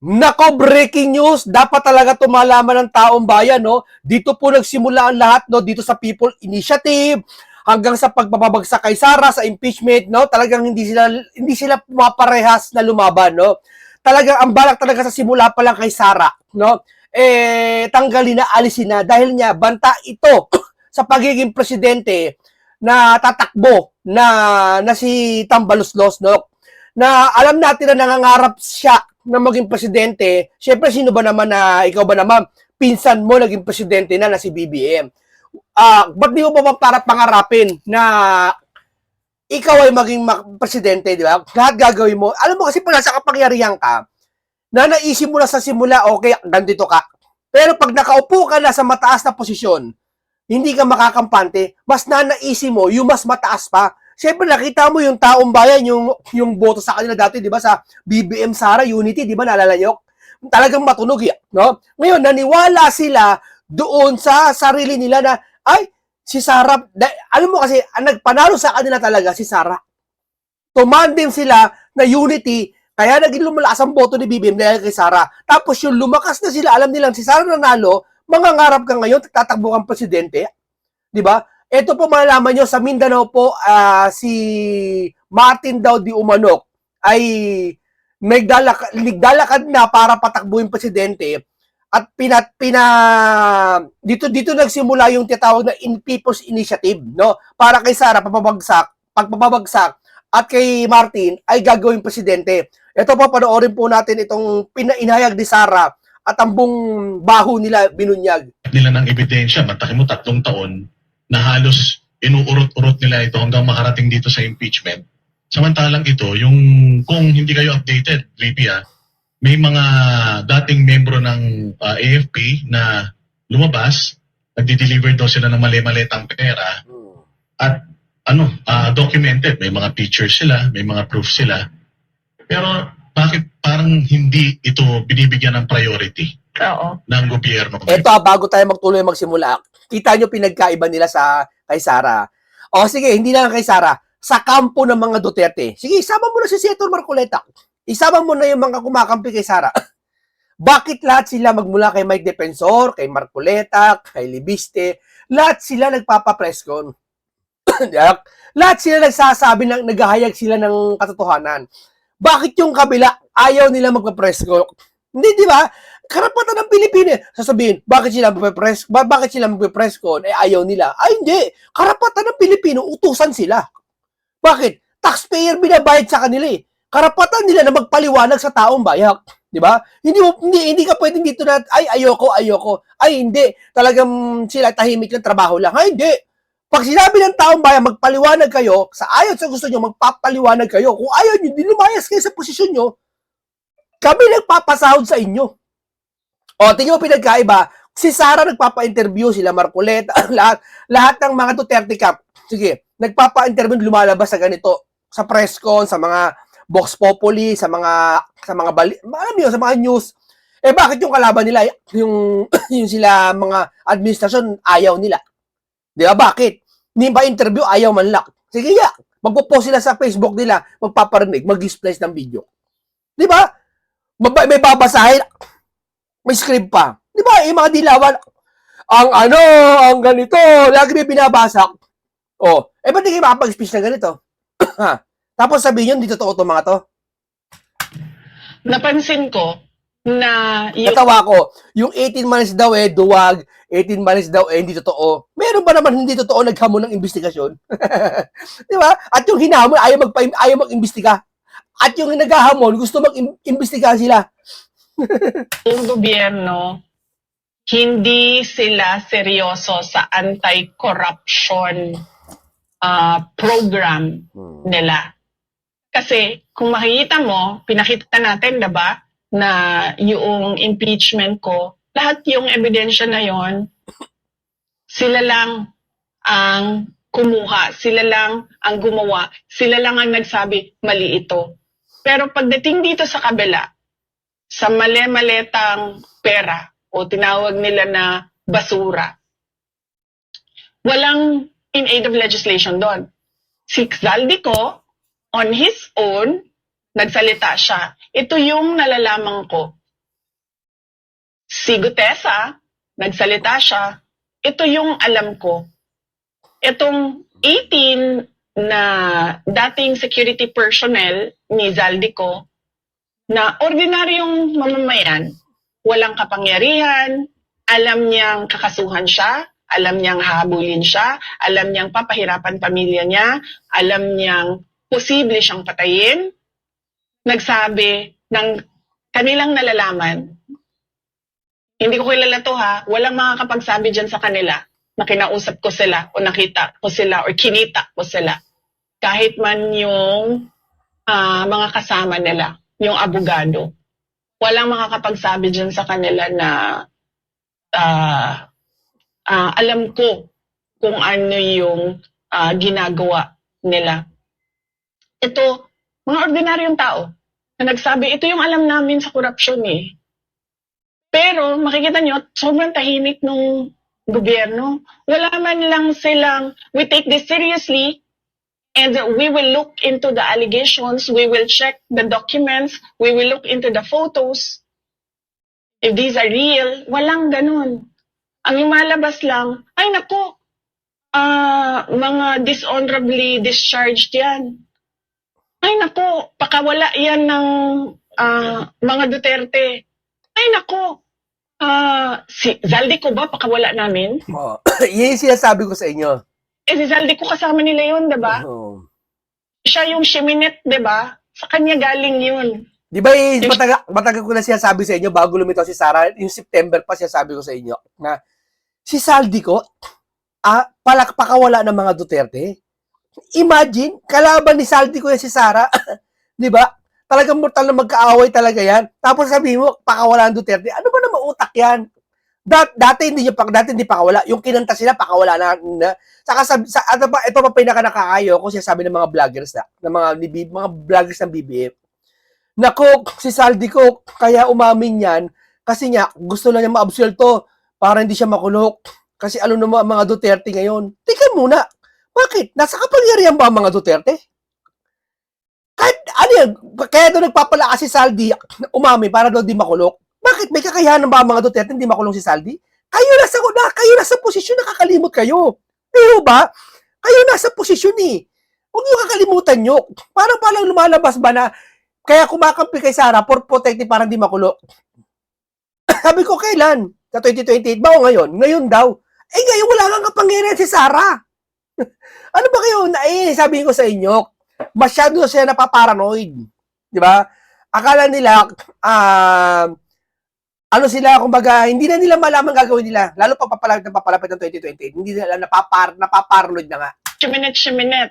Nako, breaking news. Dapat talaga tumalaman ng taong bayan, no? Dito po nagsimula ang lahat, no? Dito sa People Initiative hanggang sa pagpapabagsak kay Sara sa impeachment, no? Talagang hindi sila pumaparehas na lumaban, no? Talagang ang balak talaga sa simula pa lang kay Sara, no? Tanggalin na, alisin na dahil niya banta ito sa pagiging presidente na tatakbo na si Tambaluslos, no? Na alam natin na nangangarap siya na maging presidente. Syempre, sino ba naman na, ikaw ba naman, pinsan mo naging presidente na si BBM? Ba't di mo ba para pangarapin na ikaw ay maging presidente, di ba? Lahat gagawin mo. Alam mo kasi pag nasa kapangyarihan ka, na naisip mo na sa simula, okay, ganito ka. Pero pag nakaupo ka na sa mataas na posisyon, hindi ka makakampante, mas nanaisip mo yung mas mataas pa. Siyempre, nakita mo yung taong bayan, yung boto sa kanila dati, di ba, sa BBM Sara Unity, di ba, naalala nyo? Talagang matunog, no? Ngayon, naniwala sila doon sa sarili nila na, ay, si Sara, alam mo kasi, ang nagpanalo sa kanila talaga, si Sara. Tumandem sila na Unity, kaya naging lumalakas ang boto ni BBM dahil kay Sara. Tapos yung lumakas na sila, alam nilang si Sara nanalo, mangangarap ka ngayon, tatakbo kang presidente, di ba? Ito po malalaman nyo, sa Mindanao po, si Martin daw di Umanok ay nagdalakad na para patakbuhin presidente at dito nagsimula yung tinatawag na People's Initiative, no? Para kay Sara pagpapabagsak at kay Martin ay gagawing presidente. Ito po, panoorin po natin itong inahayag ni Sara at ang buong baho nila binunyag. Nila ng ebidensya, matakin mo 3 taon na halos inuurot-urot nila ito hanggang makarating dito sa impeachment. Samantalang ito, yung kung hindi kayo updated, VP, may mga dating membro ng AFP na lumabas, nagdi-deliver daw sila ng mali-maletang pera at documented, may mga pictures sila, may mga proof sila. Pero bakit parang hindi ito binibigyan ng priority ng gobyerno? Ito, bago tayo magtuloy magsimula, kita nyo pinagkaiba nila kay Sara. O sige, hindi na lang kay Sara, sa kampo ng mga Duterte. Sige, isama mo na si Senator Marcoleta. Isama mo na yung mga kumakampi kay Sara. Bakit lahat sila magmula kay Mike Defensor, kay Marcoleta, kay Libiste, lahat sila nagpapapreskon. Lahat sila nagsasabi na naghahayag sila ng katotohanan. Bakit yung kabila ayaw nila magpapresko? Hindi, di ba? Karapatan ng Pilipino. Sasabihin, bakit sila magpapresko? Ayaw nila. Ay, hindi. Karapatan ng Pilipino, utusan sila. Bakit? Taxpayer binabayad sa kanila eh. Karapatan nila na magpaliwanag sa taong bayan. Di ba? Hindi ka pwedeng dito na, ay, ayoko. Ay, hindi. Talagang sila tahimik ng trabaho lang. Ay, hindi. Pag sinabi ng taong bayan, magpaliwanag kayo, sa ayaw sa gusto nyo, magpapaliwanag kayo. Kung ayaw nyo, di lumayas kayo sa posisyon nyo, kami nagpapasahod sa inyo. O, tingin mo pinagkaiba, si Sara nagpapa-interview, sila Marcoleta, lahat ng mga Duterte Cup. Sige, nagpapa-interview, lumalabas sa ganito, sa press con, sa mga Vox Populi, sa mga alam niyo, sa mga news. Bakit yung kalaban nila, yung sila mga administrasyon, ayaw nila? Di ba? Bakit? Hindi ba interview, ayaw man lang. Sige ya, magpo-post sila sa Facebook nila, magpaparinig, mag-display ng video. Di ba? May babasahin, may script pa. Di ba? Yung mga dilawan, ang ganito, lagi may binabasa. Ba't hindi kayo makapag-speech na ganito? Tapos sabihin nyo, hindi totoo itong mga to. Napansin ko na natawa ko, yung 18 months daw duwag, 18 months daw hindi totoo. Meron ba naman hindi totoo naghamon ng investigasyon? Di ba? At yung hinamon, ayaw mag-imbestiga. At yung naghahamon, gusto mag-imbestiga sila. yung gobyerno, hindi sila seryoso sa anti-corruption program nila. Kasi kung makikita mo, pinakita natin, diba, na yung impeachment ko, lahat yung ebidensya na yon, sila lang ang kumuha, sila lang ang gumawa, sila lang ang nagsabi, mali ito. Pero pagdating dito sa kabila, sa mali-maletang pera, o tinawag nila na basura, walang in aid of legislation doon. Si Zaldico, on his own, nagsalita siya. Ito yung nalalaman ko Si Gutesa, nagsalita siya, ito yung alam ko. Itong 18 na dating security personnel ni Zaldico na ordinaryong mamamayan, walang kapangyarihan, alam niyang kakasuhan siya, alam niyang habulin siya, alam niyang papahirapan pamilya niya, alam niyang posible siyang patayin, nagsabi ng kanilang nalalaman. Hindi ko kilala to ha, walang makakapagsabi dyan sa kanila na kinausap ko sila o nakita ko sila o kinita ko sila. Kahit man yung mga kasama nila, yung abogado. Walang makakapagsabi dyan sa kanila na alam ko kung ano yung ginagawa nila. Ito, mga ordinaryong tao na nagsabi, ito yung alam namin sa korupsyon eh. Pero makikita nyo, sobrang tahimik nung gobyerno. Wala man lang silang, we take this seriously and we will look into the allegations, we will check the documents, we will look into the photos. If these are real, walang ganun. Ang lumalabas lang, ay naku, mga dishonorably discharged yan. Ay naku, pakawala yan ng mga Duterte. Ay naku, si Zaldico ba pakawala namin? Oh, yun yung sinasabi ko sa inyo. Si Zaldico kasama nila yun, diba? Oh. Siya yung Shiminet, diba? Sa kanya galing yun. Di ba, matagal ko na sinasabi sa inyo bago lumitaw si Sara, yung September pa sinasabi ko sa inyo na si Zaldico, pakawala ng mga Duterte. Imagine, kalaban ni Zaldico yan si Sara. Di ba? Talagang mortal na magkaaway talaga yan. Tapos sabi mo, pakawala ng Duterte. Ano ba na mautak yan? Dati hindi pakawala. Yung kinanta sila, pakawala na. Saka ito pa pinaka nakakayo ko siya sabi ng mga vloggers ng mga vloggers ng BBM. Nako, si Zaldico, kaya umamin yan kasi niya gusto na niya maabsuelto para hindi siya makulong. Kasi ano naman mga Duterte ngayon? Tingnan muna. Bakit? Nasa kapangyarihan ba ang mga Duterte? Kahit ano yan, kaya doon nagpapalakas si Saldi, umami para doon di makulong. Bakit? May kakayahan ba ang mga Duterte hindi makulong si Saldi? Kayo nasa posisyon, nakakalimot kayo. Pero ba? Kayo nasa posisyon eh. Huwag niyo kakalimutan nyo. Parang lumalabas ba na kaya kumakampi kay Sara for protective para hindi makulong? Sabi ko, kailan? Sa 2028 ba o ngayon? Ngayon daw. Eh ngayon wala kang kapangyarihan si Sara. Ano ba kayo? Sabihin ko sa inyo, masyado siya napaparanoid. Di ba? Akala nila, ano sila, kumbaga, hindi na nila malaman gagawin nila. Lalo pa papalapit ng 2028. Hindi nila napaparanoid na nga. Shiminet.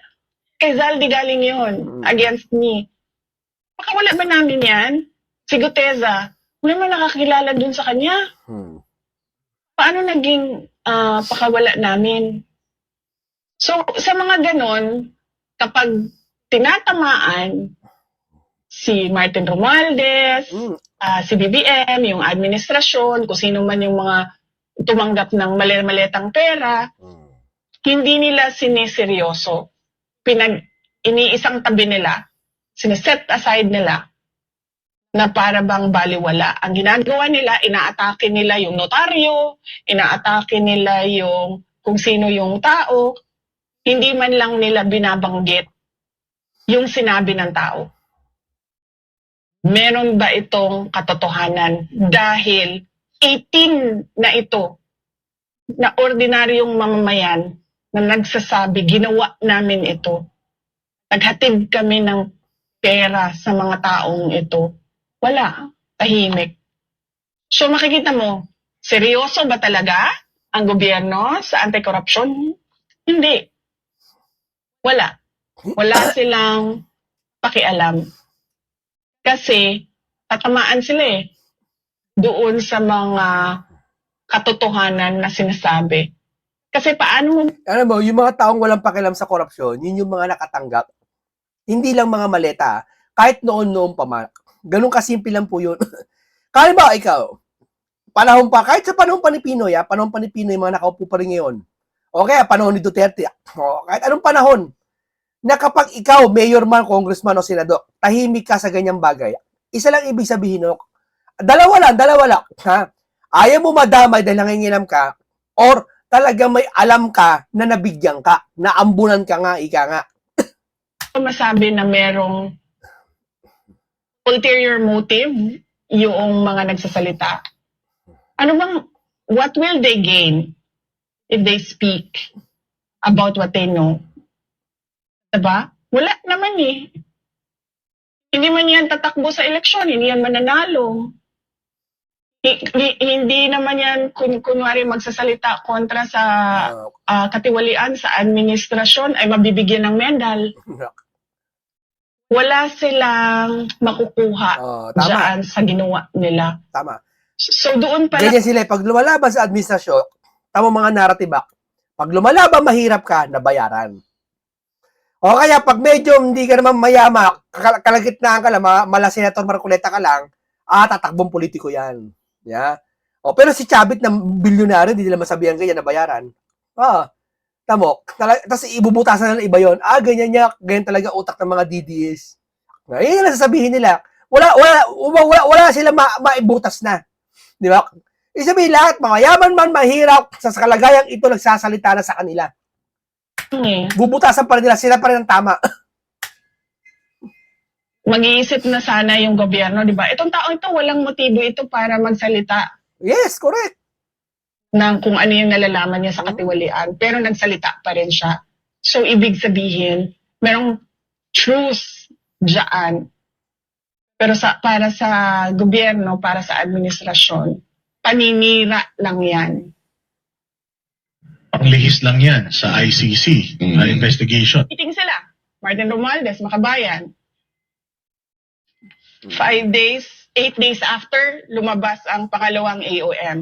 Kay Zaldi galing yun. Against me. Pakawala ba namin yan? Si Gutesa, wala man nakakilala dun sa kanya. Paano naging pakawala namin? So, sa mga ganon, kapag tinatamaan si Martin Romualdez, si BBM, yung administrasyon, kung sino man yung mga tumanggap ng maletang pera, hindi nila siniseryoso. Iniisang tabi nila, sineset aside nila na para bang baliwala. Ang ginagawa nila, inaatake nila yung notaryo, inaatake nila yung kung sino yung tao, hindi man lang nila binabanggit yung sinabi ng tao. Meron ba itong katotohanan? Dahil 18 na ito, na ordinaryong mamamayan na nagsasabi, ginawa namin ito. Naghatid kami ng pera sa mga taong ito. Wala. Tahimik. So makikita mo, seryoso ba talaga ang gobyerno sa anti-corruption? Hindi. Wala. Wala silang pakialam. Kasi tatamaan sila doon sa mga katotohanan na sinasabi. Kasi paano Alam mo, yung mga taong walang pakialam sa korupsyon, yun yung mga nakatanggap. Hindi lang mga maleta, kahit noon pa man. Ganun kasimple lang po yun. Kaya ba ikaw, kahit sa panahon pa ni Pinoy, mga nakaupo pa rin ngayon. Okay, panahon ni Duterte. Kahit anong panahon, na kapag ikaw, mayor man, congressman o senador, tahimik ka sa ganyang bagay, isa lang ibig sabihin, dalawa lang, ha? Ayaw mo madamay dahil nangingilam ka, or talagang may alam ka na nabigyan ka, naambunan ka nga, ika nga. Masabi na merong ulterior motive yung mga nagsasalita. Ano bang, what will they gain if they speak about what they know? Diba? Wala naman eh. Hindi man yan tatakbo sa eleksyon, hindi yan mananalo. Hindi naman yan kunwari magsasalita kontra sa katiwalian sa administrasyon ay mabibigyan ng medal. Wala silang makukuha Tama. dyan sa ginawa nila. Tama. So doon pala, Ganyan sila, pag lumalaban sa administrasyon, tama mga narrative, pag lumalaban, mahirap ka, nabayaran. O kaya, pag medyo hindi ka naman mayama, kalagitnaan ka lang, mala Senator Marcoleta ka lang, tatakbong politiko yan. Yeah? O, pero si Chavit na bilyonaryo, hindi nila masabihan kanya nabayaran. Tamo. Tapos ibubutasan na iba yon. Ganyan niya, ganyan talaga utak ng mga DDS. Ngayon na sasabihin nila, wala sila maibutas na. Di ba? Isabihin lahat, mayaman man, mahirap, sa kalagayang ito nagsasalita na sa kanila. Bubutasan pa rin nila, sila pa rin ang tama. Mag-iisip na sana yung gobyerno, di ba? Itong taong ito, walang motibo ito para magsalita. Yes, correct. Ng kung ano yung nalalaman niya sa katiwalian, pero nagsalita pa rin siya. So, ibig sabihin, merong truth dyan. Pero para sa gobyerno, para sa administrasyon, paninira lang yan. Panglihis lang yan sa ICC, investigation. Meeting sila. Martin Romualdez, Makabayan. 8 days after, lumabas ang pangalawang AOM.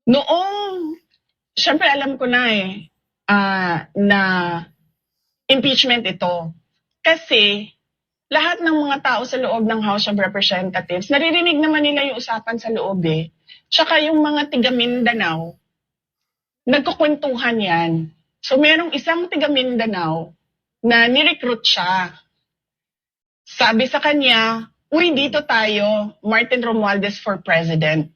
Noong, syempre alam ko na na impeachment ito. Kasi, lahat ng mga tao sa loob ng House of Representatives, naririnig naman nila yung usapan sa loob eh. Tsaka yung mga tiga Mindanao, nagkukwentuhan yan. So, merong isang tiga Mindanao na nirecruit siya. Sabi sa kanya, uy, dito tayo, Martin Romualdez for President.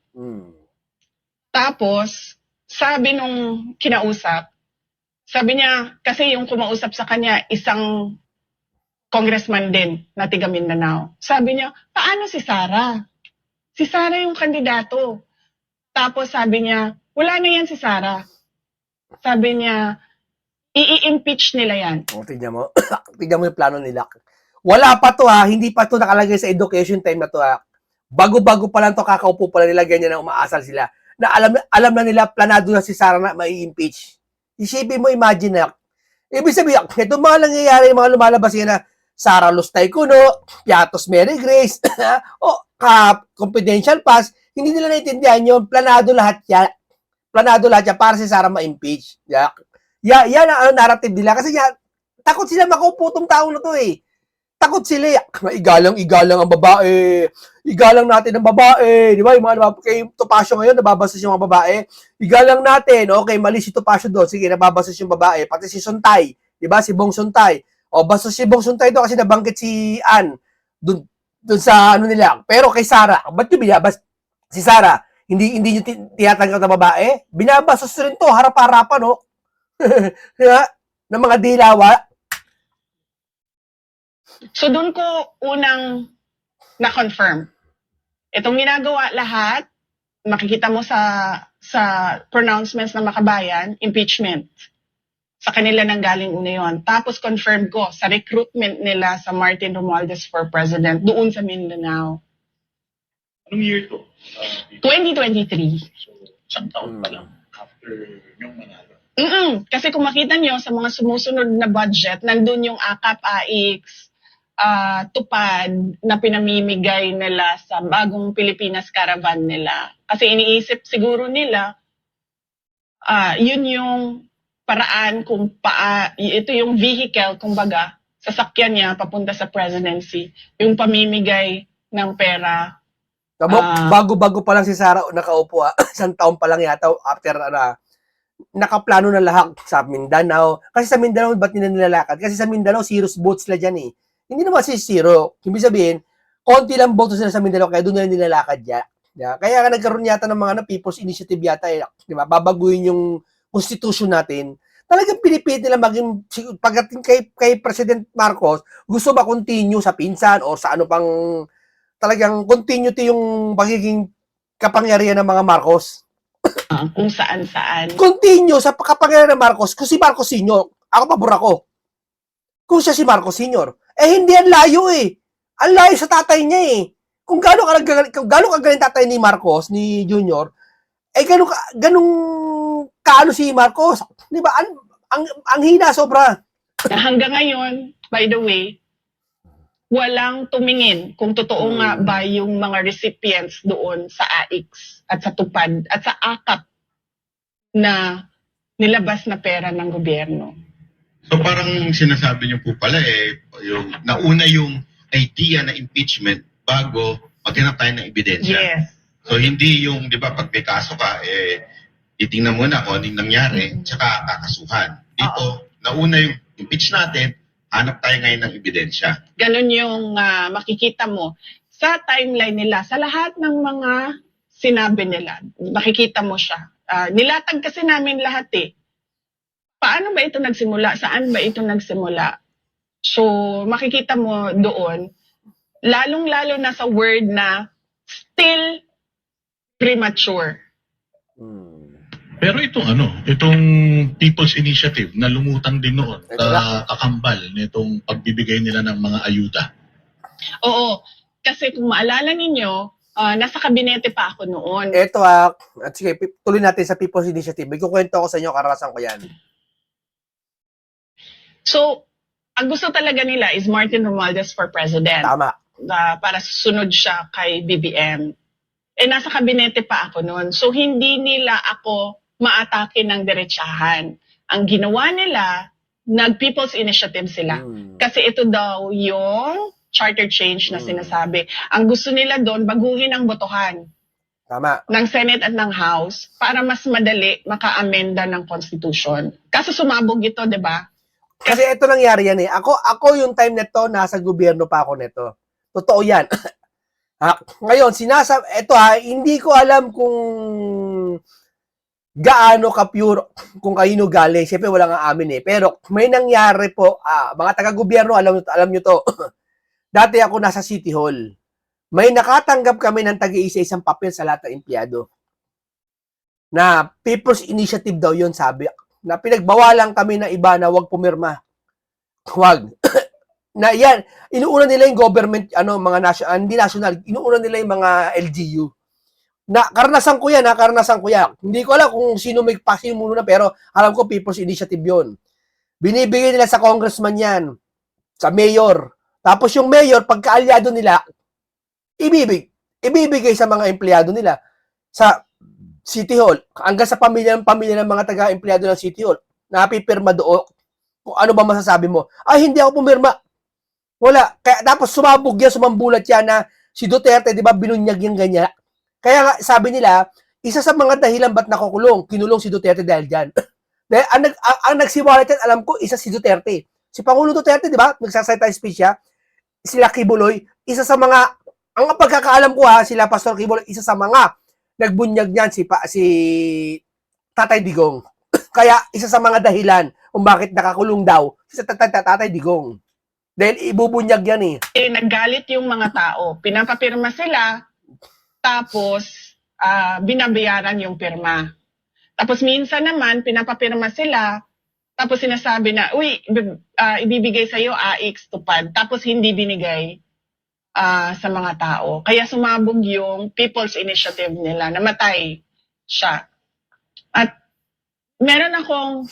Tapos, sabi nung kinausap, sabi niya, kasi yung kumausap sa kanya, isang congressman din na tiga Mindanao. Sabi niya, paano si Sara? Si Sara yung kandidato. Tapos sabi niya, wala na yan si Sara. Sabi niya, i-impeach nila yan. Tignan mo. Tignan mo yung plano nila. Wala pa to hindi pa to nakalagay sa education time na to Bago-bago pa lang to, kakaupo pa lang nila, ganyan na umaasal sila. Na alam na nila, planado na si Sara na mai-impeach. Isipin mo, imagine na. Ibig sabihin, ito mga nangyayari, mga lumalabas yan na Sara Lustay Cuno, Piatos Mary Grace, confidential pass, hindi nila naintindihan yun, planado lahat yan. Planado lahat yan para si Sara ma-impeach. Yan ang narrative nila. Kasi takot sila makaupo tong taong na to Takot sila. Igalang ang babae. Igalang natin ang babae. Di ba? Yung mga kay Topacio ngayon, nababastos yung mga babae. Igalang natin. Okay, mali si Topacio doon. Sige, nababastos yung babae. Pati si Suntay. Di ba? Si Bong Suntay. Bastos si Bong Suntay doon kasi nabanggit si Ann. Doon sa ano nila. Pero kay Sara, ba't yung binabas? Si Sara, hindi nyo tinatanggap na babae? Binabastos rin to. Harap-harapan, no? Diba? Ng mga dilawa. So doon ko unang na-confirm. Itong ginagawa lahat, makikita mo sa pronouncements ng Makabayan, impeachment. Sa kanila nang galing una yun. Tapos confirm ko sa recruitment nila sa Martin Romualdez for President doon sa Mindanao. Anong year to? 2023. So, isang taon pa lang after yung manalo. Kasi kung makita nyo sa mga sumusunod na budget, nandun yung AKAP, AIX, tupad na pinamimigay nila sa bagong Pilipinas caravan nila. Kasi iniisip siguro nila, yun yung paraan kung ito yung vehicle, kumbaga, sasakyan niya papunta sa presidency. Yung pamimigay ng pera. Bago-bago pa lang si Sara nakaupo, isang taon pa lang yata after nakaplano na lahat sa Mindanao. Kasi sa Mindanao, ba't nila nilalakad? Kasi sa Mindanao, zero's votes sila dyan Hindi naman si zero. Ibig sabihin, konti lang boto sila sa Mindanao, kaya doon nila nilalakad yan. Yeah. Kaya nga nagkaroon yata ng mga People's Initiative yata, di ba? Babaguhin yung constitution natin. Talagang pinipilit nila maging, pagdating kay President Marcos, gusto ba continue sa pinsan o sa ano pang, talagang continuity yung pagiging kapangyarihan ng mga Marcos. Kung saan-saan. Continue sa kapangyarihan ng Marcos, kung si Marcos Sr., ako pabor ako. Kung siya si Marcos Sr., hindi ang layo eh. Ang layo sa tatay niya eh. Kung gano'ng kagaling tatay ni Marcos, ni Junior, ganong kaano si Marcos. Di ba? Ang hina sobra. Na hanggang ngayon, by the way, walang tumingin kung totoo nga ba yung mga recipients doon sa AIX at sa TUPAD at sa AKAP na nilabas na pera ng gobyerno. So parang sinasabi niyo po pala yung nauna yung idea na impeachment bago maghanap tayo ng ebidensya. Yes. So hindi yung, di ba, pag may kaso ka, titingnan muna kung anong nangyari, tsaka kakasuhan. Dito, nauna yung impeach natin, hanap tayo ngayon ng ebidensya. Ganon yung makikita mo sa timeline nila, sa lahat ng mga sinabi nila. Makikita mo siya. Nilatag kasi namin lahat eh. Paano ba ito nagsimula? Saan ba ito nagsimula? So, makikita mo doon, lalong-lalo na sa word na still premature. Pero itong People's Initiative na lumutang din noon sa kakambal nitong pagbibigay nila ng mga ayuda. Oo, kasi kung maalala ninyo, nasa kabinete pa ako noon. Ito at sige, tuloy natin sa People's Initiative. May kukwento ako sa inyo, karanasan ko yan. So, ang gusto talaga nila is Martin Romualdez for president. Tama. Para susunod siya kay BBM. Nasa kabinete pa ako noon. So, hindi nila ako maatake ng diretsahan. Ang ginawa nila, nag-People's Initiative sila. Kasi ito daw yung charter change na sinasabi. Ang gusto nila doon, baguhin ang botohan. Tama. Ng Senate at ng House para mas madali maka-amenda ng Constitution. Kaso sumabog ito, di ba? Kasi ito nangyari yan eh. Ako yung time nito, nasa gobyerno pa ako nito. Totoo yan. Ngayon, hindi ko alam kung gaano ka-pure, kung kanino galing. Siyempre, wala nga amin eh. Pero may nangyari po, mga taga-gobyerno, alam nyo to. Dati ako nasa City Hall. May nakatanggap kami ng tag-iisa-isang papel sa lahat ng empleyado. Na People's Initiative daw yun, sabi. Na pinagbawalan kami ng iba na wag pumirma. Wag. Na yan, inuuna nila yung government, mga hindi national, inuuna nila yung mga LGU. Karanasan ko yan. Hindi ko alam kung sino may pasimuno na, pero alam ko People's Initiative yun. Binibigay nila sa congressman yan, sa mayor. Tapos yung mayor, pagkaalyado nila, ibibigay sa mga empleyado nila sa City Hall, hanggang sa pamilya ng mga taga-empleyado ng City Hall, napipirma doon. Kung ano ba masasabi mo? Hindi ako pumirma. Wala. Tapos sumambulat yan na si Duterte, di ba, binunyag yung ganyan. Kaya nga, sabi nila, isa sa mga dahilan ba't kinulong si Duterte dahil dyan. Dahil ang nagsiwalat yan, alam ko, isa si Duterte. Si Pangulo Duterte, di ba, nagsasalita speech siya, sila Kibuloy, isa sa mga, ang pagkakaalam ko sila Pastor Kibuloy, isa sa mga nagbunyag niyan si Tatay Digong. Kaya isa sa mga dahilan kung bakit nakakulong daw si Tatay Digong. Dahil ibubunyag yan eh. Naggalit yung mga tao. Pinapapirma sila, tapos binabayaran yung pirma. Tapos minsan naman, pinapapirma sila, tapos sinasabi na, ibibigay sa'yo AX TUPAD. Tapos hindi binigay sa mga tao. Kaya sumabog yung People's Initiative nila. Namatay siya. At meron akong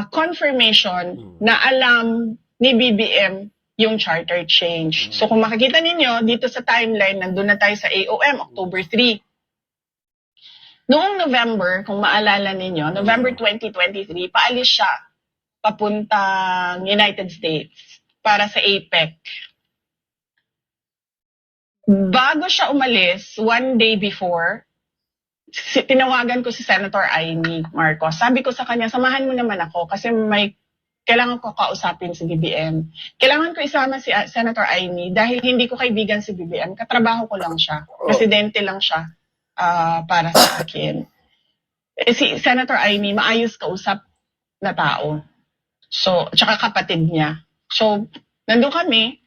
confirmation na alam ni BBM yung charter change. So kung makikita ninyo, dito sa timeline, nandun na tayo sa AOM, October 3. Noong November, kung maalala ninyo, November 2023, paalis siya papuntang United States para sa APEC. Bago siya umalis, one day before, tinawagan ko si Senator Amy Marcos. Sabi ko sa kanya, samahan mo naman ako kasi may kailangan ko kausapin si BBM. Kailangan ko isama si Senator Amy dahil hindi ko kaibigan si BBM. Katrabaho ko lang siya. Presidente lang siya para sa akin. Si Senator Amy, maayos kausap na tao. So, tsaka kapatid niya. So, nandun kami.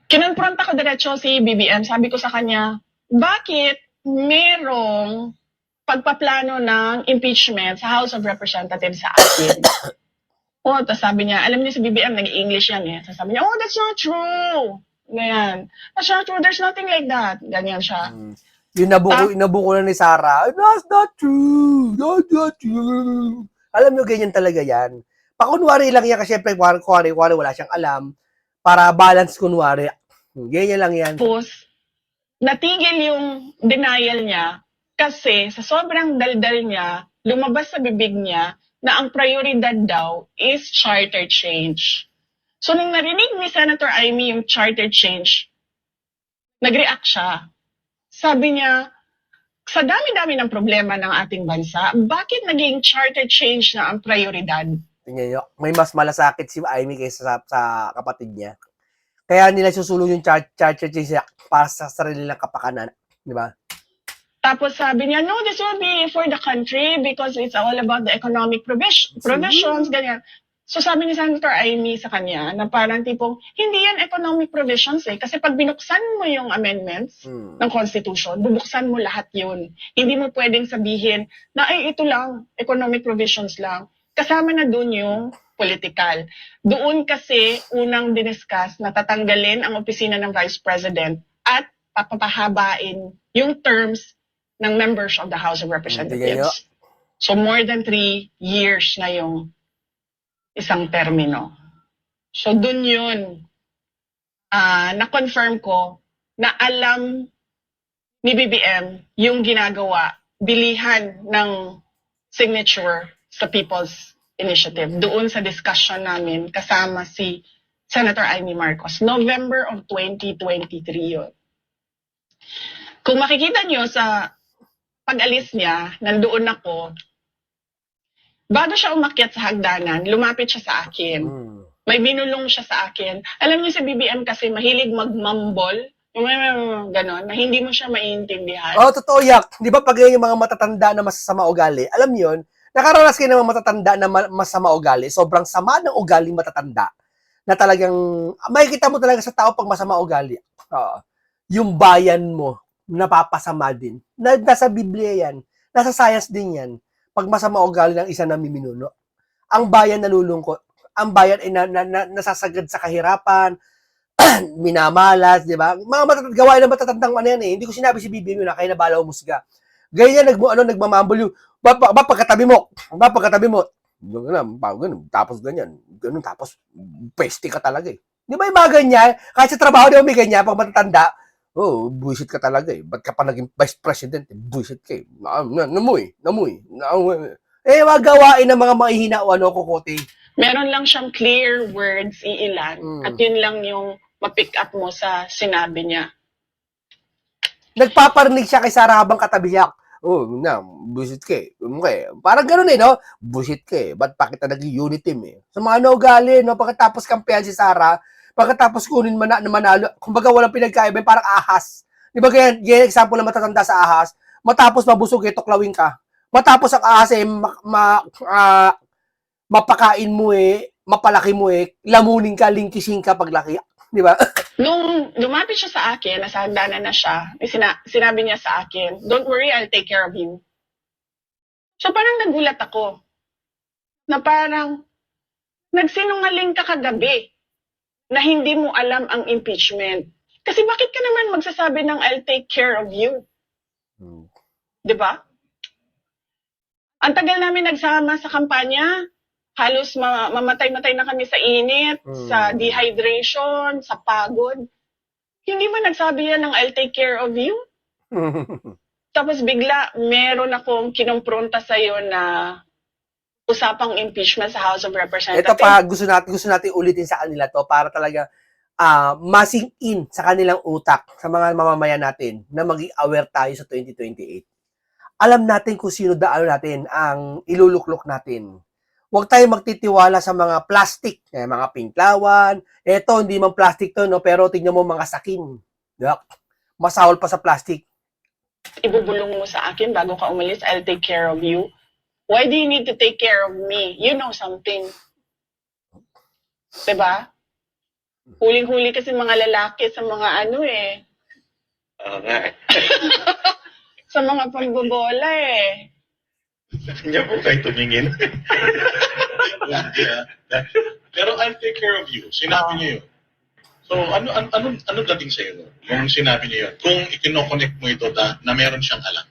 Kinonfronta ko diretso si BBM. Sabi ko sa kanya, bakit merong pagpaplano ng impeachment sa House of Representatives sa akin? Tapos sabi niya, alam niyo si BBM, nag-English yan eh. So sabi niya, that's not true. Ganyan. That's not true. There's nothing like that. Ganyan siya. Yung nabuko na ni Sarah, that's not true. That's not true. Alam nyo, ganyan talaga yan. Pakunwari lang yan kasi syempre, kunwari wala siyang alam. Para balance kunwari. Ganyan lang yan. Tapos, natigil yung denial niya kasi sa sobrang daldal niya, lumabas sa bibig niya na ang prioridad daw is charter change. So, nung narinig ni Senator Amy yung charter change, nag-react siya. Sabi niya, sa dami-dami ng problema ng ating bansa, bakit naging charter change na ang prioridad? Tingnan nyo, may mas malasakit si Amy kaysa sa kapatid niya. Kaya nila susulong yung charter change para sa sarili ng kapakanan. Di ba? Tapos sabi niya, no, this will be for the country because it's all about the economic provisions, ganyan. So sabi ni Senator Amy sa kanya na parang tipong, hindi yan economic provisions eh. Kasi pag binuksan mo yung amendments ng Constitution, bubuksan mo lahat yun. Hindi mo pwedeng sabihin na ay ito lang, economic provisions lang. Kasama na dun yung political. Doon kasi unang diniscuss na tatanggalin ang opisina ng Vice President at papahabain yung terms ng members of the House of Representatives. So more than 3 years na yung isang termino. So dun yun, na-confirm ko na alam ni BBM yung ginagawa, bilihan ng signature sa People's Initiative. Doon sa discussion namin kasama si Senator Amy Marcos. November of 2023 yun. Kung makikita nyo sa pag-alis niya, nandoon ako, bago siya umakyat sa hagdanan, lumapit siya sa akin. May binulong siya sa akin. Alam niyo si BBM kasi mahilig mag-mumble, yung gano'n, na hindi mo siya maiintindihan. Totoo yak. Di ba pag yung mga matatanda na masasama ugali, alam niyo yun, nakaranas kayo ng mga matatanda na masama ugali, sobrang sama ng ugali matatanda, na talagang, makikita mo talaga sa tao pag masama ugali. Yung bayan mo, napapasama din. Nasa Biblia yan. Nasa science din yan. Pag masama ugali ng isa na miminuno. Ang bayan nalulungkot. Ang bayan ay nasasagad sa kahirapan, minamalas, di ba? Mga gawain ng matatandang ano yan eh. Hindi ko sinabi si BBM yun na kaya na bala umusga. Ganyan nagmamambol yung, pagkatabi mo. Ganun, tapos ganyan. Ganun, tapos peste ka talaga eh. Di ba yung mga ganyan? Kahit sa trabaho di ba may ganyan, pag matatanda, buisit ka talaga eh. Ba't ka pa naging vice president? Buisit ka eh. Namuy. Mga gawain ng mga mahihina o kukote. Meron lang siyang clear words, iilan. At yun lang yung ma-pick up mo sa sinabi niya. Nagpaparinig siya kay Sarah habang katabi siya. Buisit ka eh. Parang ganun eh, no? Buisit ka eh. Ba't pa kita naging unit team eh? Sa mga naugali, no? Pagkatapos kampihan si Sarah, pagkatapos kunin na manalo, kumbaga walang pinagkaiba, parang ahas. Di ba ganyan example na matatanda sa ahas, matapos mabusog eh, tuklawin ka. Matapos ang ahas eh, mapakain mo eh, mapalaki mo eh, lamunin ka, lingkising ka paglaki. Di ba? Nung lumapit siya sa akin, nasa hagdanan na siya, sinabi niya sa akin, don't worry, I'll take care of you. So parang nagulat ako, na parang, nagsinungaling ka kagabi, na hindi mo alam ang impeachment. Kasi bakit ka naman magsasabi ng I'll take care of you? Diba? Ang tagal namin nagsama sa kampanya, halos mamatay-matay na kami sa init, sa dehydration, sa pagod. Hindi man nagsabi yan ng I'll take care of you? Tapos bigla, meron akong kinumpronta sa'yo na usapang impeachment sa House of Representatives. Ito pa, gusto natin ulitin sa kanila to para talaga masing in sa kanilang utak, sa mga mamamayan natin na maging aware tayo sa 2028. Alam natin kung sino natin ang iluluklok natin. Huwag tayo magtitiwala sa mga plastic, mga pinklawan. Eto, hindi man plastic to, no? Pero tingnan mo mga sakim. Diba? Masahol pa sa plastic. Ibubulong mo sa akin bago ka umalis, I'll take care of you. Why do you need to take care of me? You know something. Diba? Huling-huli kasi mga lalaki sa mga ano eh. Oo nga. Sa mga pambobola eh. Hindi po kayo tumingin. Yeah. Pero I'll take care of you. Sinabi niyo yun. So, ano dating sa'yo no? Nung sinabi niyo yun? Kung ikino-connect mo ito na meron siyang alam.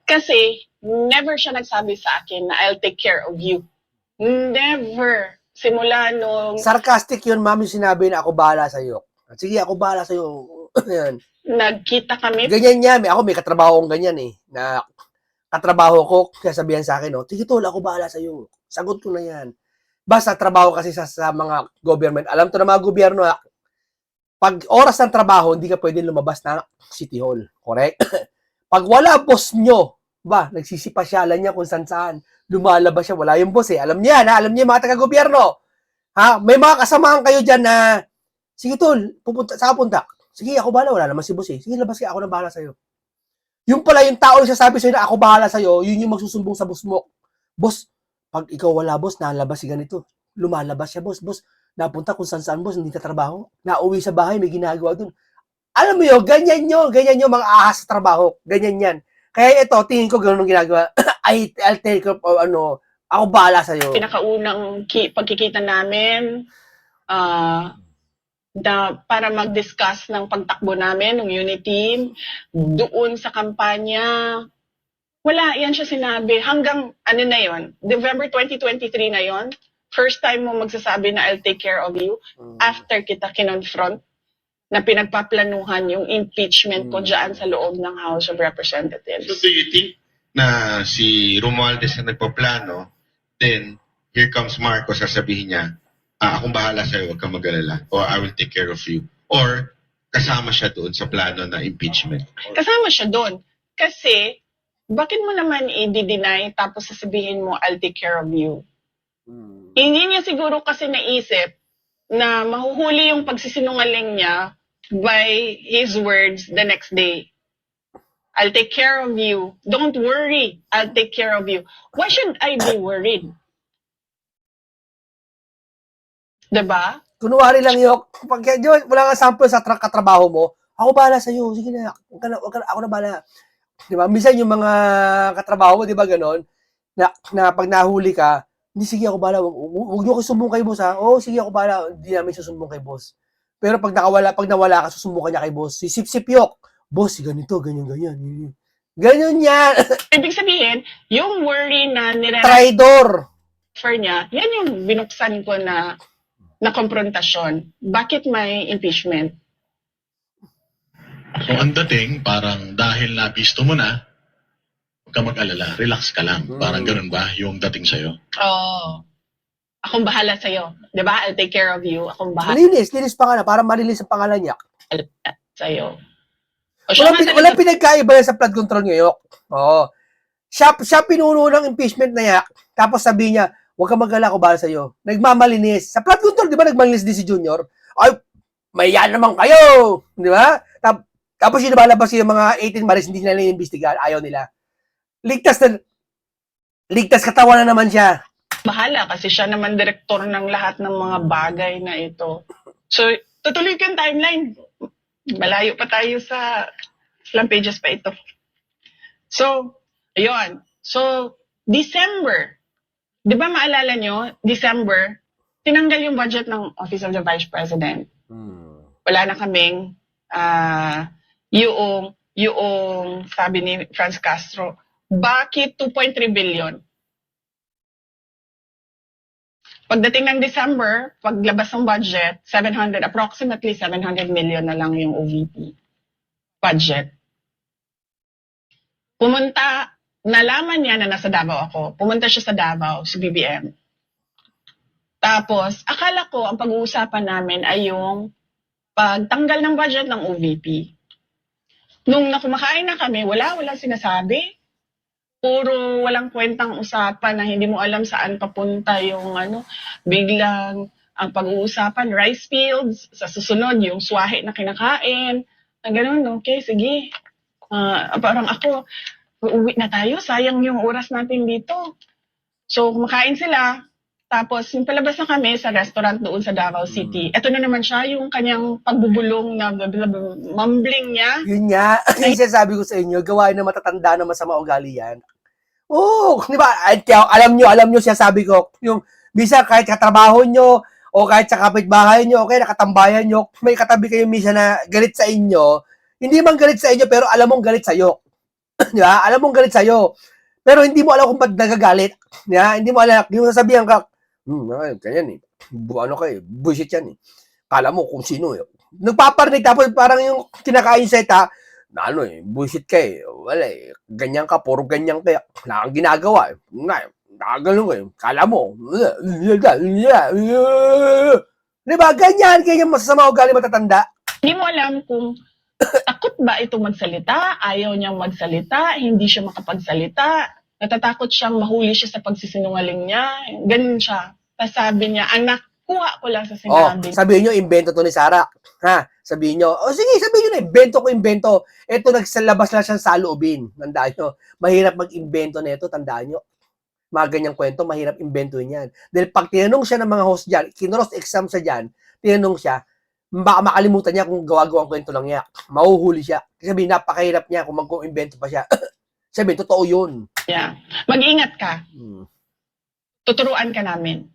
Kasi never siya nagsabi sa akin na I'll take care of you. Never. Simula nung Sarcastic yun, ma'am, yung sinabi na ako bahala sa'yo. Sige, ako bahala sa'yo. Yan. nagkita kami, Ganyan yan. May katrabaho kong ganyan eh. Na katrabaho ko, kaya sabihan sa akin, sige tol, ako bahala sa'yo. Sagot ko na yan. Basta trabaho kasi sa mga government. Alam to na mga gobyerno, pag oras ng trabaho, hindi ka pwede lumabas na City Hall. Correct? Pag wala boss nyo, nagsisipasyalan niya kung saan. Lumalabas siya, wala yung boss eh. Alam niya, alam niya mga taga-gobyerno. May mga kasamahan kayo dyan na, sige tol, saan punta? Sige, ako bahala, wala naman si boss eh. Sige, labas ka, ako na bahala sa'yo. Yung pala, yung tao na sasabi sa'yo na ako bahala sa'yo, yun yung magsusumbong sa boss mo. Boss, pag ikaw wala boss, nalabas si ganito. Lumalabas siya, boss. Boss, napunta kung saan boss, hindi tatrabaho. Nauwi sa bahay, may ginagawa dun. Alam mo yun, ganyan yung mga ahas sa trabaho. Ganyan yan. Kaya ito, tingin ko ganun ang ginagawa. I'll take up, ako bahala sa'yo. pinakaunang pagkikita namin, na para mag-discuss ng pagtakbo namin, ng unit team, doon sa kampanya, wala yan siya sinabi. Hanggang, ano na yon, November 2023 na yon, first time mo magsasabi na I'll take care of you, after kita kinonfront na pinagpaplanuhan yung impeachment ko dyan sa loob ng House of Representatives. So do you think na si Romualdez na nagpaplano, then here comes Marcos, sasabihin niya, akong bahala sa'yo, huwag kang mag-alala, or I will take care of you. Or kasama siya doon sa plano na impeachment. Kasama siya doon. Kasi, bakit mo naman i-deny tapos sasabihin mo, I'll take care of you? Hindi niya siguro kasi naisip na mahuhuli yung pagsisinungaling niya by his words the next day. I'll take care of you. Don't worry. I'll take care of you. Why should I be worried? Diba? Kunwari lang yung, wala kang sample sa katrabaho mo, ako bahala sa'yo, sige na, ako na bahala. Diba? Minsan yung mga katrabaho mo, di ba ganon, na pag nahuli ka, hindi, sige ako bahala, huwag nyo kayo sumbong kay boss ha, sige ako bahala, hindi namin susumbong kay boss. Pero pag nawala ka, susumbong ka niya kay boss, si Sip Yok, boss, ganito, ganyan. Ganyan yan. Ibig sabihin, yung worry na Traidor. nire-refer niya, yan yung binuksan ko na konfrontasyon. Bakit may impeachment? So, ang dating, parang dahil nabisto mo na, huwag ka mag-alala, relax ka lang. Parang ganun ba yung dating sa'yo? Oo. Akong bahala sa'yo. Diba? I'll take care of you. Akong bahala Linis pa nga na, para marilis ang pangalan niya. sa'yo. O siya nga Walang talaga- pinagkaiba yan sa flood control ngayon. Oo. Siya pinuno ng impeachment na yan, tapos sabi niya, huwag ka mag-alala ko bahala sa'yo. Nagmamalinis. Sa flood control, di ba nagmalinis din si Junior? Ay, may yan naman kayo! Di ba? Tapos yung nabalabas yung mga 18 maris, hindi nila inimbestigahan. Ayaw nila. Ligtas katawan na naman siya. bahala kasi siya naman direktor ng lahat ng mga bagay na ito. So, tutuloy ko yung timeline. Malayo pa tayo sa ilang pages pa ito. So, ayun. So, December. Di ba maalala nyo, December, tinanggal yung budget ng Office of the Vice President. Wala na kaming yung sabi ni Franz Castro, bakit 2.3 billion? Pagdating ng December, paglabas ng budget, approximately 700 million na lang yung OVP budget. Nalaman niya na nasa Davao ako. Pumunta siya sa Davao, sa BBM. Tapos, akala ko ang pag-uusapan namin ay yung pagtanggal ng budget ng OVP. Nung nakumakain na kami, wala sinasabi. puro walang kwentang usapan na hindi mo alam saan papunta yung biglang ang pag-uusapan, rice fields, sa susunod yung swahe na kinakain, na ganun, okay, sige. Parang ako, uuwi na tayo, sayang yung oras natin dito. So, kumakain sila, tapos yung palabas na kami sa restaurant doon sa Davao City, eto na naman siya, yung kanyang pagbubulong na mumbling niya. Yun nga, yung sinasabi ko sa inyo, gawain ng matatanda na masama ugali yan. Oo, di ba? Alam nyo, sinasabi ko, yung bisa kahit katrabaho nyo, o kahit sa kapitbahay nyo, okay, nakatambayan nyo, may katabi kayo misa na galit sa inyo, hindi man galit sa inyo, pero alam mong galit sa'yo. Di ba? Alam mong galit sa'yo. Pero hindi mo alam kung ba't nagagalit. Di ba? Hindi mo alam, yung sasabihan ka, ganyan eh. Bullshit yan eh. Kala mo kung sino eh. Nagpaparinig, tapos parang yung kinakain seta, na bullshit ka eh. Wala eh. Ganyan ka, puro ganyan ka. Wala kang ginagawa eh. Nakagano eh. Kala mo. Diba? Ganyan masasama ugali matatanda. Hindi mo alam kung takot ba ito magsalita, ayaw niyang magsalita, hindi siya makapagsalita, natatakot siyang mahuli siya sa pagsisinungaling niya, ganun siya. Tapos sabi niya, anak, kuha ko lang sa sinabi. Sabihin nyo, invento to ni Sarah. Ha? Sabihin nyo, sige, sabihin nyo na, invento. Ito, nagsalabas lang siyang saloobin. Tandaan nyo, mahirap mag-invento na ito, tandaan nyo. Mga ganyang kwento, mahirap inventoin yan. Dahil pag tinanong siya ng mga host dyan, kinross exam siya dyan, tinanong siya, baka makalimutan niya kung gawa-gawang kwento lang niya. Mahuhuli siya. Kasi sabihin, napakahirap niya kung mag-invento pa siya. Sabihin, totoo yun. Yeah. Mag-ingat ka. Tuturuan ka namin.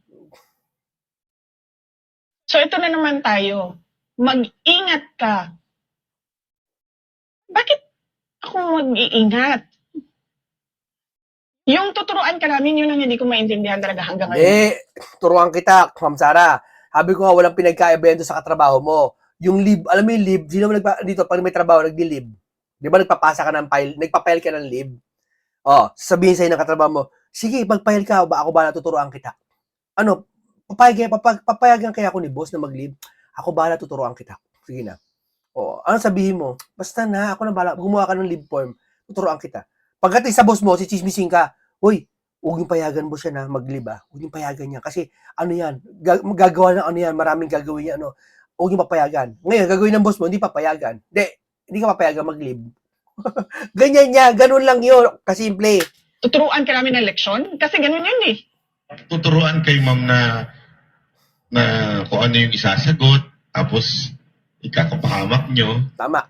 So, ito na naman tayo. Mag-ingat ka. Bakit ako mag-iingat? Yung tuturuan ka namin, yun ang hindi ko maintindihan talaga hanggang ngayon. Turuan kita, Ma'am Sarah. Sabi ko nga, walang pinagkaiba sa katrabaho mo. Yung leave, alam mo yung leave, sino mo dito, pag may trabaho, nagdi-leave. Di ba nagpapasa ka ng file, nagpa-file ka ng leave? Sabihin sa'yo ng katrabaho mo, sige, mag-file ka, ako ba natuturuan kita? Papayagan kaya ako ni boss na mag-leave? Ako ba tuturuan kita? Sige na. Ano sabihin mo? Basta na, ako na bala, gumawa ka ng leave form, tuturuan kita. Pagdating sa boss mo, si chismising ka, uy, huwag yung payagan mo siya na mag-leave Huwag yung payagan niya. Kasi, yan, gagawa ng yan, maraming gagawin niya, huwag yung papayagan. Ngayon, gagawin ng boss mo, hindi papayagan. Hindi ka papayagan mag-leave. Ganyan niya, ganun lang yun, kasimple. Tuturuan ka namin ng leksyon? Kasi ganun yun eh. Tuturuan kay ma'am na kung ano yung isasagot, tapos ikakapahamak nyo. Tama.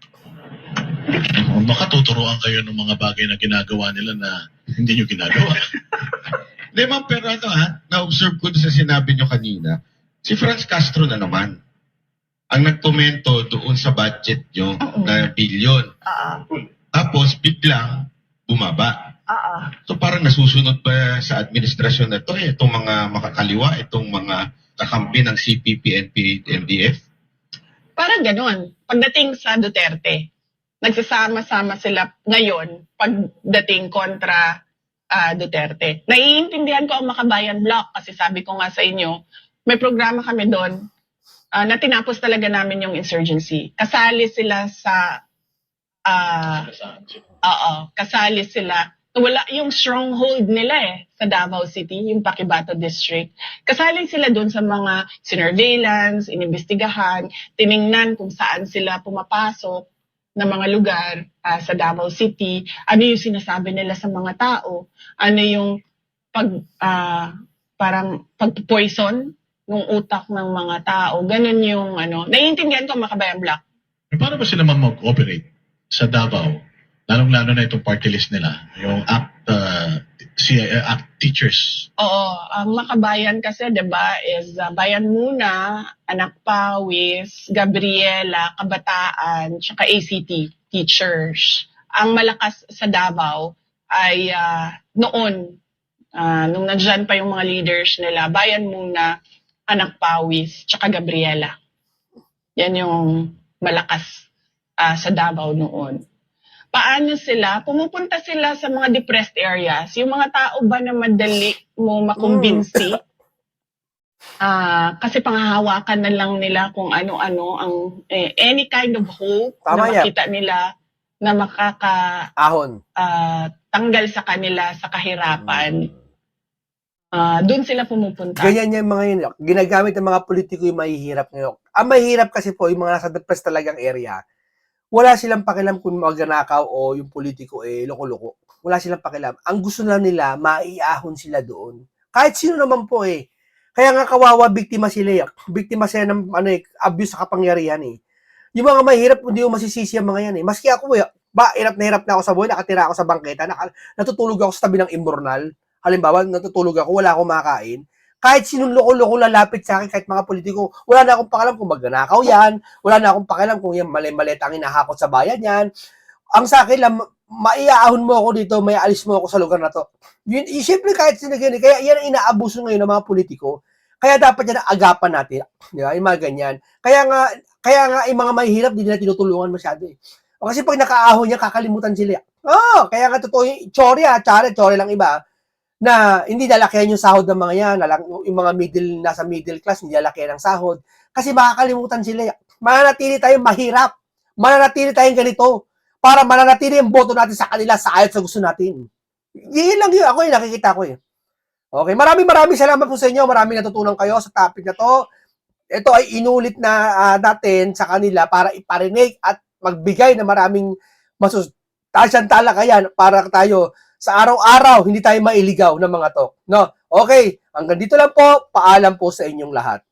Baka tuturuan kayo ng mga bagay na ginagawa nila na hindi nyo ginagawa. Hindi ma'am, pero na-observe ko sa sinabi nyo kanina, si Franz Castro na naman ang nagkomento doon sa budget nyo na billion. Tapos biglang bumaba. So parang nasusunod pa sa administrasyon na to itong mga makakaliwa, itong mga kakampi ng CPP, NP, NDF. Parang ganun. Pagdating sa Duterte, nagsasama-sama sila ngayon pagdating kontra Duterte. Naiintindihan ko ang Makabayan Block kasi sabi ko nga sa inyo, may programa kami doon na tinapos talaga namin yung insurgency. Kasali sila sa kasali sila. Wala yung stronghold nila sa Davao City, yung Paquibato District. Kasali sila doon sa mga surveillance, inimbestigahan, tiningnan kung saan sila pumapasok na mga lugar sa Davao City, ano yung sinasabi nila sa mga tao, ano yung parang pag-poison ng utak ng mga tao. Ganun yung naiintindihan ko Makabayan Block. Paano ba sila mag-operate sa Davao? Lalong-lalo na itong party list nila, yung ACT teachers. Oo, ang Makabayan kasi, diba, is Bayan Muna, Anak Pawis, Gabriela, Kabataan, tsaka ACT teachers. Ang malakas sa Davao ay noon, nung nandyan pa yung mga leaders nila, Bayan Muna, Anak Pawis, tsaka Gabriela. Yan yung malakas sa Davao noon. Paano sila? Pumupunta sila sa mga depressed areas. Yung mga tao ba na madali mo makumbinsi? Kasi panghahawakan na lang nila kung ano-ano ang any kind of hope Tama na makita nila na ahon. makatanggal sa kanila sa kahirapan. Doon sila pumupunta. Ganyan yung mga yun. Ginagamit ng mga politiko yung mahihirap ngayon. Ang mahirap kasi po, yung mga nasa depressed talagang area, wala silang pakialam kung magnanakaw o yung politiko loko-loko. Wala silang pakialam. Ang gusto na nila, maiahon sila doon. Kahit sino naman po Kaya nga kawawa, biktima sila. Biktima sila ng abuse sa kapangyarihan Yung mga mahirap, hindi mo masisisi ang mga yan Maski ako hirap na ako sa buhay, nakatira ako sa bangketa, natutulog ako sa tabi ng imbornal. Halimbawa, natutulog ako, wala akong makakain. Kahit sinong loko-loko lalapit sa akin, kahit mga politiko, wala na akong pakialam kung magnanakaw yan, wala na akong pakialam kung yung mali-maleta ang hinahakot sa bayan yan. Ang sa akin lang, maiaahon mo ako dito, may alis mo ako sa lugar na to. Siyempre kahit sinagyan, kaya yan ang inaabuso ngayon ng mga politiko. Kaya dapat yan agapan natin. Di ba? Yung mga ganyan. Kaya nga yung mga mahihirap, hindi nila tinutulungan masyado O kasi pag nakaahon niya, kakalimutan sila. Kaya nga totoo yung chore lang iba na hindi lalakihan yung sahod ng mga yan, yung mga nasa middle class, hindi lalakihan ng sahod. Kasi makakalimutan sila. Mananatili tayong mahirap. Mananatili tayong ganito. Para mananatili yung boto natin sa kanila sa ayot sa gusto natin. Yun lang yun. Ako nakikita ko Okay, maraming salamat po sa inyo. Maraming natutunan kayo sa topic na to. Ito ay inulit na natin sa kanila para iparinig at magbigay ng maraming masustansyang talakayan para tayo sa araw-araw, hindi tayo mailigaw ng mga to. No? Okay, hanggang dito lang po. Paalam po sa inyong lahat.